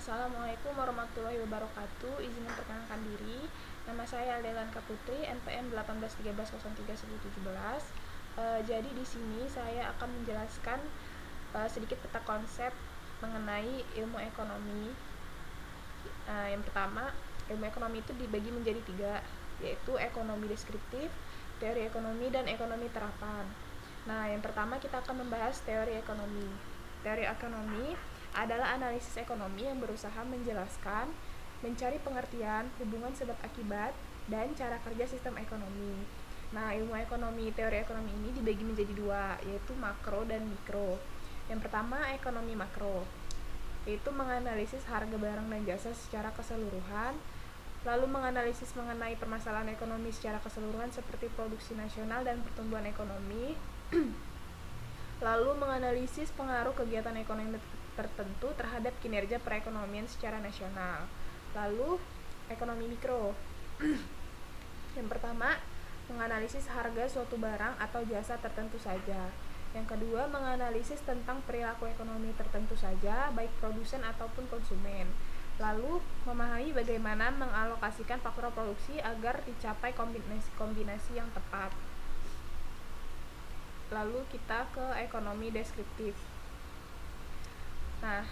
Assalamualaikum warahmatullahi wabarakatuh. Izin memperkenalkan diri. Nama saya Aldelanka Putri, NPM 1813031117. Jadi di sini saya akan menjelaskan sedikit peta konsep mengenai ilmu ekonomi. Yang pertama, ilmu ekonomi itu dibagi menjadi 3, yaitu ekonomi deskriptif, teori ekonomi, dan ekonomi terapan. Nah, yang pertama kita akan membahas teori ekonomi. Teori ekonomi adalah analisis ekonomi yang berusaha menjelaskan, mencari pengertian, hubungan sebab akibat, dan cara kerja sistem ekonomi. Nah, ilmu ekonomi, teori ekonomi ini dibagi menjadi 2, yaitu makro dan mikro. Yang pertama, ekonomi makro, yaitu menganalisis harga barang dan jasa secara keseluruhan, lalu menganalisis mengenai permasalahan ekonomi secara keseluruhan seperti produksi nasional dan pertumbuhan ekonomi, lalu menganalisis pengaruh kegiatan ekonomi tertentu terhadap kinerja perekonomian secara nasional. Lalu, ekonomi mikro. Yang pertama, menganalisis harga suatu barang atau jasa tertentu saja. Yang kedua, menganalisis tentang perilaku ekonomi tertentu saja, baik produsen ataupun konsumen. Lalu, memahami bagaimana mengalokasikan faktor produksi agar dicapai kombinasi yang tepat. Lalu kita ke ekonomi deskriptif. Nah,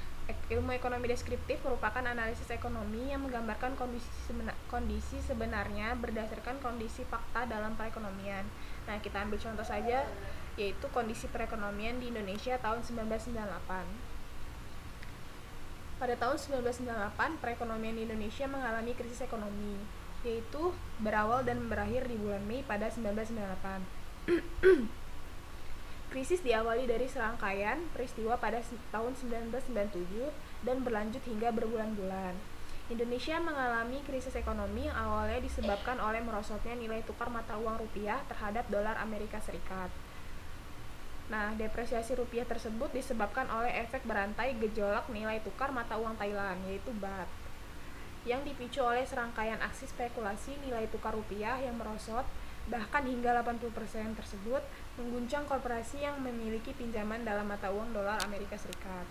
ilmu ekonomi deskriptif merupakan analisis ekonomi yang menggambarkan kondisi sebenarnya berdasarkan kondisi fakta dalam perekonomian. Nah, kita ambil contoh saja, yaitu kondisi perekonomian di Indonesia tahun 1998. Pada tahun 1998, perekonomian di Indonesia mengalami krisis ekonomi, yaitu berawal dan berakhir di bulan Mei pada 1998. Krisis diawali dari serangkaian peristiwa pada tahun 1997 dan berlanjut hingga berbulan-bulan. Indonesia mengalami krisis ekonomi yang awalnya disebabkan oleh merosotnya nilai tukar mata uang rupiah terhadap dolar Amerika Serikat. Nah, depresiasi rupiah tersebut disebabkan oleh efek berantai gejolak nilai tukar mata uang Thailand, yaitu baht, yang dipicu oleh serangkaian aksi spekulasi nilai tukar rupiah yang merosot, bahkan hingga 80% tersebut mengguncang korporasi yang memiliki pinjaman dalam mata uang dolar Amerika Serikat.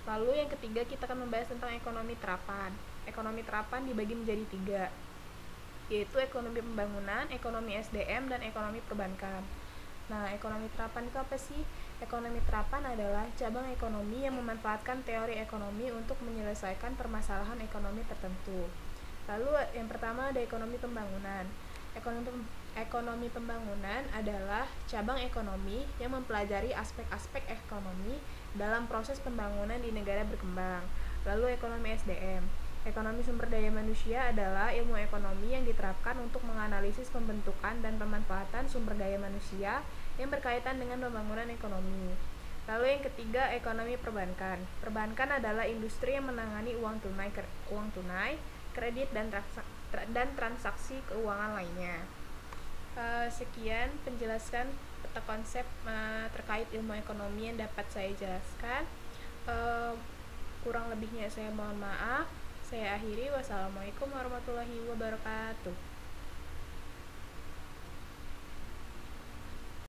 Lalu yang ketiga, kita akan membahas tentang ekonomi terapan. Ekonomi terapan dibagi menjadi 3, yaitu ekonomi pembangunan, ekonomi SDM, dan ekonomi perbankan. Nah, ekonomi terapan itu apa sih? Ekonomi terapan adalah cabang ekonomi yang memanfaatkan teori ekonomi untuk menyelesaikan permasalahan ekonomi tertentu. Lalu yang pertama ada ekonomi pembangunan. Ekonomi pembangunan adalah cabang ekonomi yang mempelajari aspek-aspek ekonomi dalam proses pembangunan di negara berkembang. Lalu ekonomi SDM. Ekonomi sumber daya manusia adalah ilmu ekonomi yang diterapkan untuk menganalisis pembentukan dan pemanfaatan sumber daya manusia yang berkaitan dengan pembangunan ekonomi. Lalu yang ketiga, ekonomi perbankan. Perbankan adalah industri yang menangani uang tunai, kredit, dan transaksi keuangan lainnya. Sekian penjelasan peta konsep terkait ilmu ekonomi yang dapat saya jelaskan. Kurang lebihnya saya mohon maaf. Saya akhiri. Wassalamualaikum warahmatullahi wabarakatuh.